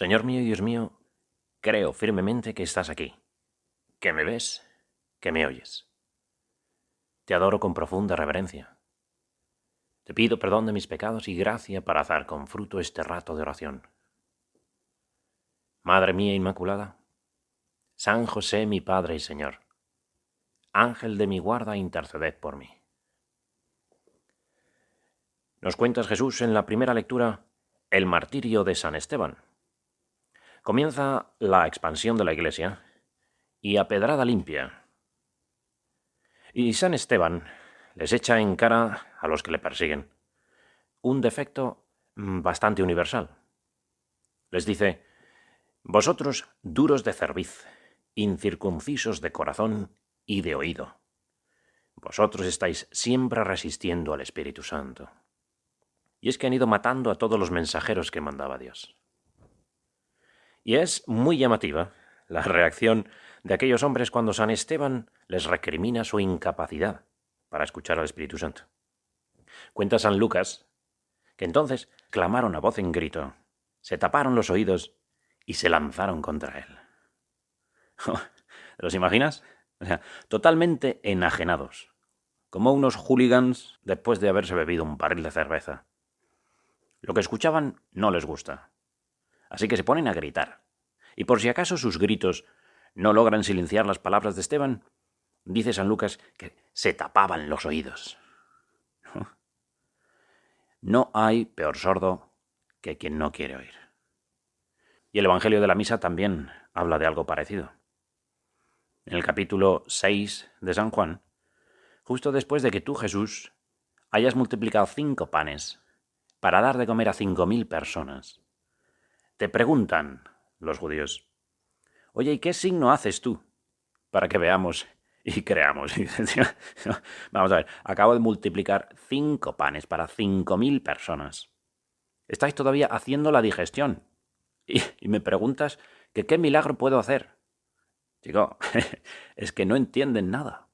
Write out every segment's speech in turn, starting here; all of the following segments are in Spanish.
Señor mío y Dios mío, creo firmemente que estás aquí, que me ves, que me oyes. Te adoro con profunda reverencia. Te pido perdón de mis pecados y gracia para dar con fruto este rato de oración. Madre mía Inmaculada, San José mi Padre y Señor, Ángel de mi guarda, interceded por mí. Nos cuentas, Jesús, en la primera lectura, el martirio de San Esteban. Comienza la expansión de la Iglesia y a pedrada limpia. Y San Esteban les echa en cara a los que le persiguen un defecto bastante universal. Les dice: vosotros duros de cerviz, incircuncisos de corazón y de oído, vosotros estáis siempre resistiendo al Espíritu Santo. Y es que han ido matando a todos los mensajeros que mandaba Dios. Y es muy llamativa la reacción de aquellos hombres cuando San Esteban les recrimina su incapacidad para escuchar al Espíritu Santo. Cuenta San Lucas que entonces clamaron a voz en grito, se taparon los oídos y se lanzaron contra él. ¿Te los imaginas? O sea, totalmente enajenados, como unos hooligans después de haberse bebido un barril de cerveza. Lo que escuchaban no les gusta, así que se ponen a gritar. Y por si acaso sus gritos no logran silenciar las palabras de Esteban, dice San Lucas que se tapaban los oídos. No hay peor sordo que quien no quiere oír. Y el Evangelio de la Misa también habla de algo parecido. En el capítulo 6 de San Juan, justo después de que tú, Jesús, hayas multiplicado 5 panes para dar de comer a 5.000 personas, te preguntan los judíos: oye, ¿y qué signo haces tú para que veamos y creamos? Vamos a ver, acabo de multiplicar 5 panes para 5.000 personas. Estáis todavía haciendo la digestión y me preguntas que qué milagro puedo hacer. Chico, es que no entienden nada.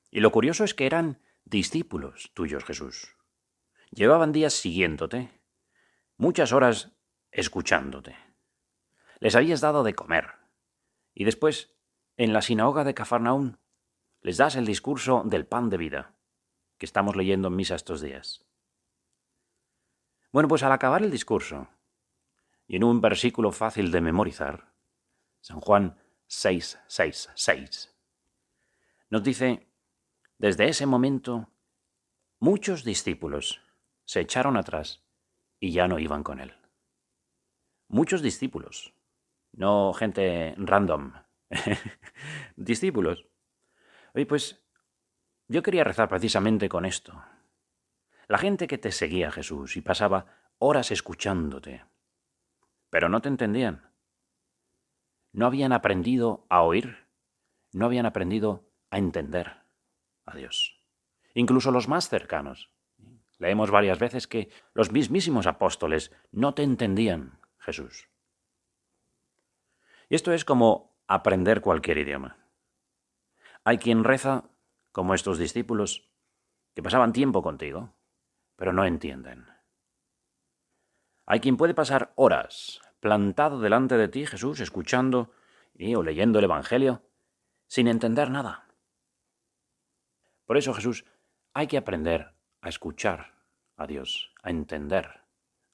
Y lo curioso es que eran discípulos tuyos, Jesús. Llevaban días siguiéndote, muchas horas escuchándote. Les habías dado de comer. Y después, en la sinagoga de Cafarnaún, les das el discurso del pan de vida, que estamos leyendo en misa estos días. Bueno, pues al acabar el discurso, y en un versículo fácil de memorizar, San Juan 6:6, nos dice: desde ese momento, muchos discípulos se echaron atrás y ya no iban con él. Muchos discípulos, no gente random. Discípulos. Oye, pues yo quería rezar precisamente con esto. La gente que te seguía, Jesús, y pasaba horas escuchándote, pero no te entendían. No habían aprendido a oír, no habían aprendido a entender a Dios. Incluso los más cercanos. Leemos varias veces que los mismísimos apóstoles no te entendían, Jesús. Y esto es como aprender cualquier idioma. Hay quien reza, como estos discípulos, que pasaban tiempo contigo, pero no entienden. Hay quien puede pasar horas plantado delante de ti, Jesús, escuchando o leyendo el Evangelio, sin entender nada. Por eso, Jesús, hay que aprender a escuchar a Dios, a entender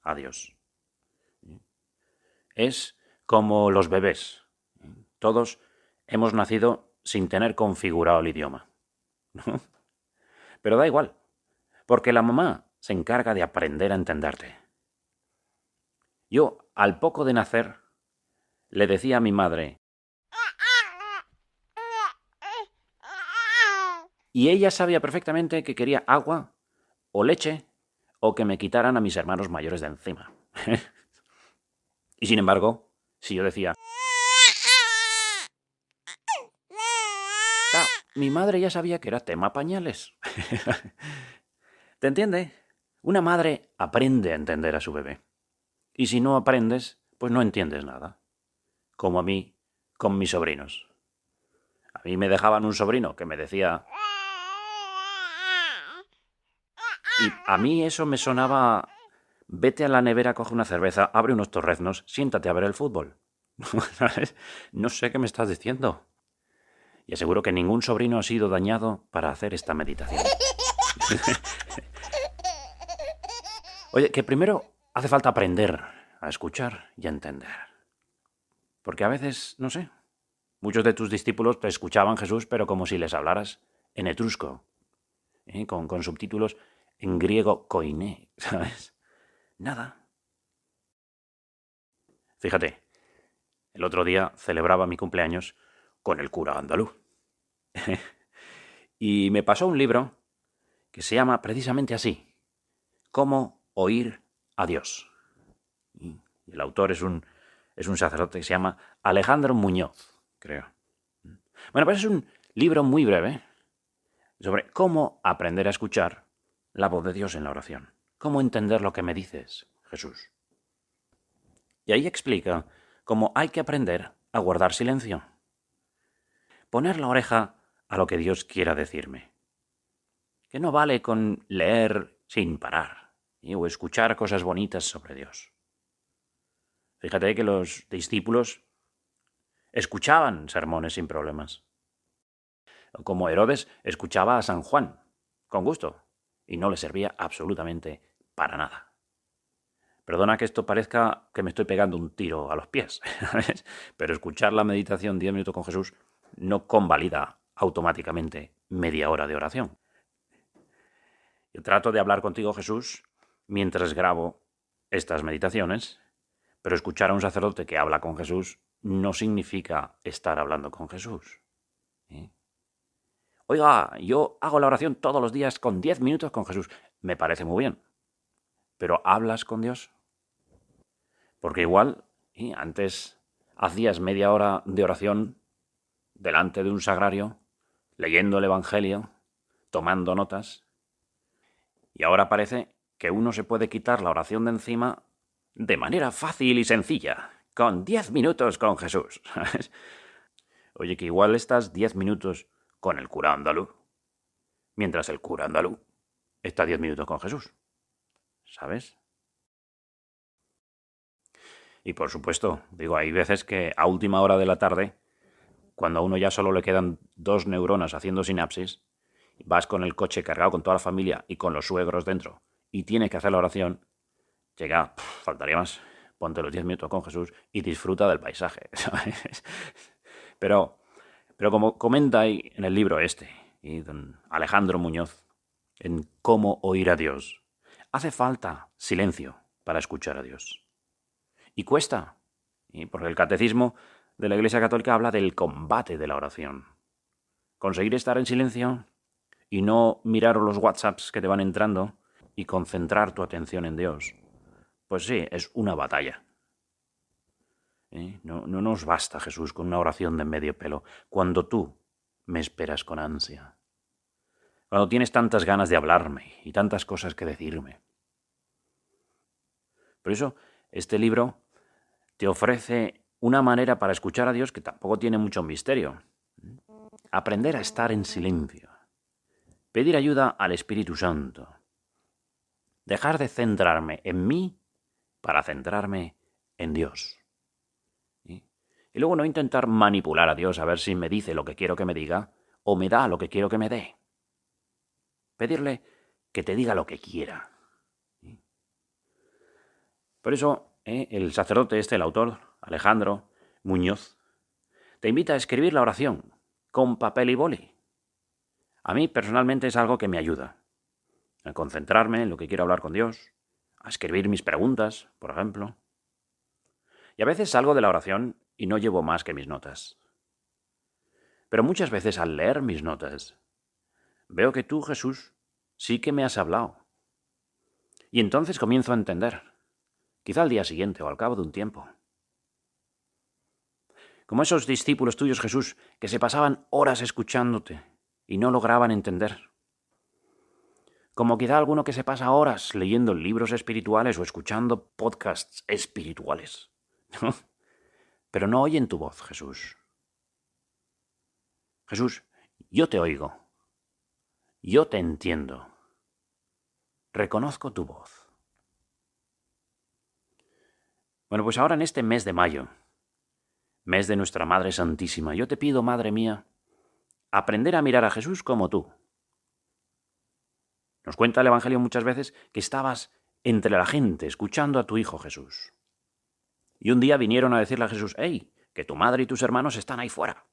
a Dios. Es como los bebés. Todos hemos nacido sin tener configurado el idioma. Pero da igual, porque la mamá se encarga de aprender a entenderte. Yo, al poco de nacer, le decía a mi madre, y ella sabía perfectamente que quería agua o leche o que me quitaran a mis hermanos mayores de encima. Y sin embargo, si yo decía, claro, mi madre ya sabía que era tema pañales. ¿Te entiende? Una madre aprende a entender a su bebé. Y si no aprendes, pues no entiendes nada. Como a mí, con mis sobrinos. A mí me dejaban un sobrino que me decía... Y a mí eso me sonaba vete a la nevera, coge una cerveza, abre unos torreznos, siéntate a ver el fútbol. ¿Sabes? No sé qué me estás diciendo. Y aseguro que ningún sobrino ha sido dañado para hacer esta meditación. Oye, que primero hace falta aprender a escuchar y a entender. Porque a veces, no sé, muchos de tus discípulos te escuchaban, Jesús, pero como si les hablaras en etrusco, con subtítulos en griego koiné, ¿sabes? Nada. Fíjate, el otro día celebraba mi cumpleaños con el cura andaluz. Y me pasó un libro que se llama precisamente así, Cómo oír a Dios. Y el autor es un sacerdote que se llama Alejandro Muñoz, creo. Bueno, pues es un libro muy breve sobre cómo aprender a escuchar la voz de Dios en la oración. Cómo entender lo que me dices, Jesús. Y ahí explica cómo hay que aprender a guardar silencio. Poner la oreja a lo que Dios quiera decirme. Que no vale con leer sin parar o escuchar cosas bonitas sobre Dios. Fíjate que los discípulos escuchaban sermones sin problemas. Como Herodes escuchaba a San Juan, con gusto, y no le servía absolutamente para nada. Perdona que esto parezca que me estoy pegando un tiro a los pies, ¿sabes? Pero escuchar la meditación 10 minutos con Jesús no convalida automáticamente media hora de oración. Yo trato de hablar contigo, Jesús, mientras grabo estas meditaciones, pero escuchar a un sacerdote que habla con Jesús no significa estar hablando con Jesús. Oiga, yo hago la oración todos los días con 10 minutos con Jesús. Me parece muy bien. ¿Pero hablas con Dios? Porque igual, antes hacías media hora de oración delante de un sagrario, leyendo el Evangelio, tomando notas, y ahora parece que uno se puede quitar la oración de encima de manera fácil y sencilla, con 10 minutos con Jesús. Oye, que igual estás 10 minutos con el cura andaluz, mientras el cura andaluz está 10 minutos con Jesús. ¿Sabes? Y por supuesto, digo, hay veces que a última hora de la tarde, cuando a uno ya solo le quedan 2 neuronas haciendo sinapsis, vas con el coche cargado con toda la familia y con los suegros dentro, y tienes que hacer la oración, llega, faltaría más, ponte los 10 minutos con Jesús y disfruta del paisaje, ¿sabes? Pero como comenta ahí en el libro y don Alejandro Muñoz, en Cómo oír a Dios, hace falta silencio para escuchar a Dios. Y cuesta, porque el catecismo de la Iglesia Católica habla del combate de la oración. Conseguir estar en silencio y no mirar los WhatsApps que te van entrando y concentrar tu atención en Dios. Pues sí, es una batalla. No nos basta, Jesús, con una oración de medio pelo, cuando tú me esperas con ansia. Cuando tienes tantas ganas de hablarme y tantas cosas que decirme. Por eso, este libro te ofrece una manera para escuchar a Dios que tampoco tiene mucho misterio. Aprender a estar en silencio. Pedir ayuda al Espíritu Santo. Dejar de centrarme en mí para centrarme en Dios. Y luego no intentar manipular a Dios a ver si me dice lo que quiero que me diga o me da lo que quiero que me dé. Pedirle que te diga lo que quiera. Por eso, el sacerdote el autor, Alejandro Muñoz, te invita a escribir la oración con papel y boli. A mí personalmente es algo que me ayuda a concentrarme en lo que quiero hablar con Dios, a escribir mis preguntas, por ejemplo. Y a veces salgo de la oración y no llevo más que mis notas. Pero muchas veces al leer mis notas, veo que tú, Jesús, sí que me has hablado. Y entonces comienzo a entender, quizá al día siguiente o al cabo de un tiempo. Como esos discípulos tuyos, Jesús, que se pasaban horas escuchándote y no lograban entender. Como quizá alguno que se pasa horas leyendo libros espirituales o escuchando podcasts espirituales, ¿no? Pero no oyen tu voz, Jesús. Jesús, yo te oigo. Yo te entiendo. Reconozco tu voz. Bueno, pues ahora en este mes de mayo, mes de nuestra Madre Santísima, yo te pido, Madre mía, aprender a mirar a Jesús como tú. Nos cuenta el Evangelio muchas veces que estabas entre la gente escuchando a tu Hijo Jesús. Y un día vinieron a decirle a Jesús, ¡hey, que tu madre y tus hermanos están ahí fuera!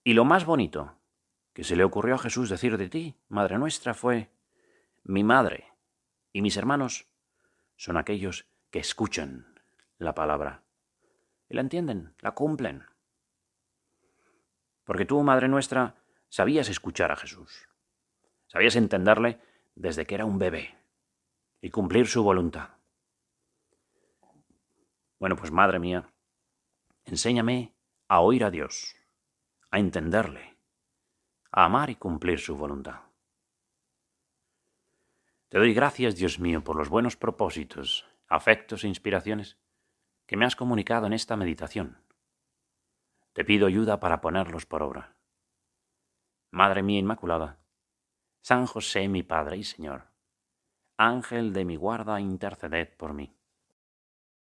Y lo más bonito que se le ocurrió a Jesús decir de ti, Madre nuestra, fue, mi madre y mis hermanos son aquellos que escuchan la palabra y la entienden, la cumplen. Porque tú, Madre nuestra, sabías escuchar a Jesús, sabías entenderle desde que era un bebé y cumplir su voluntad. Bueno, pues Madre mía, enséñame a oír a Dios, a entenderle, a amar y cumplir su voluntad. Te doy gracias, Dios mío, por los buenos propósitos, afectos e inspiraciones que me has comunicado en esta meditación. Te pido ayuda para ponerlos por obra. Madre mía Inmaculada, San José mi Padre y Señor, Ángel de mi guarda, interceded por mí.